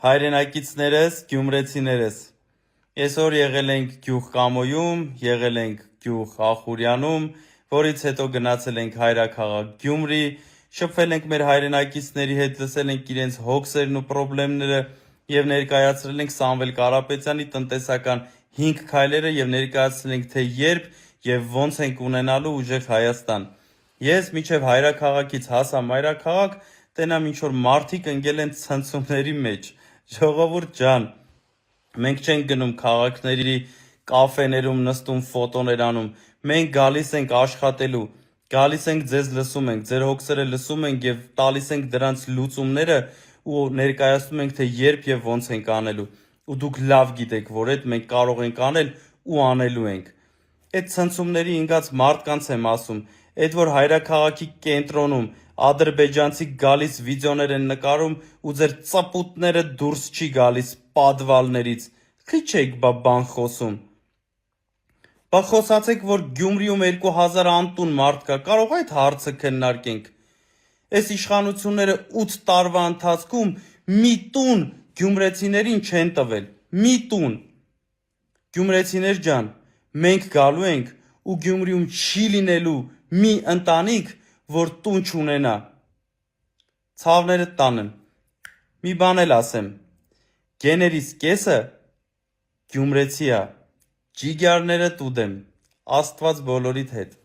Հայրենակիցներս, գյումրեցիներս, այսօր եղել ենք գյուղ Կամոյում, եղել ենք գյուղ Ախուրյանում, որից հետո գնացել ենք հայրաքաղաք Գյումրի, շփվել ենք մեր հայրենակիցների հետ, լսել ենք իրենց հոգսերն ու խնդիրները եւ ներկայացրել ենք Սամվել Կարապետյանի տնտեսական 5 քայլերը եւ ներկայացրել ենք թե երբ եւ ոնց ենք ունենալու ուժեղ Հայաստան։ Ես միջև հայրաքաղաքից հասա մայրաքաղաք, տենամ ինչ որ մարդիկ ընկել են ցնցումների մեջ։ Ժողովուրդ ջան, մենք չենք գնում քաղաքների կաֆեներում նստում ֆոտոներ անում, մենք գալիս ենք աշխատելու, գալիս ենք ձեզ լսում ենք, ձեր հոգսերը լսում ենք եւ տալիս ենք դրանց լուծումները ու ներկայացնում ենք թե երբ եւ ոնց ենք անելու։ Ու դուք լավ գիտեք, որ այդ մենք կարող ենք անել ու անելու ենք։ Այդ ցնցումների ինգած մարդկանց եմ ասում, այդ որ հայրաքաղաքի կենտրոնում ադրբեջանցի գալիս վիդեոներ են նկարում ու ձեր ծպուտները դուրս չի գալիս պատվալներից, քիչ եք բան խոսում։ Բա խոսացեք, որ Գյումրիում 2000 անտուն մարդ կա, կարող այդ հարցը քննարկենք։ Այս իշխանությունները 8 տարվա ընթացքում մի տուն գյումրեցիներին չեն տվել, մի տուն։ Գյումրեցիներ ջան, մենք գալու ենք ու Գյումրիում չի լինելու մի ընտանիք, որ տուն չունենա։ Ցավները տանն։ Մի բան էլ ասեմ։ Գեներիս կեսը գյումրեցի է, ջիգարները տուդեմ, Աստված բոլորիդ հետ։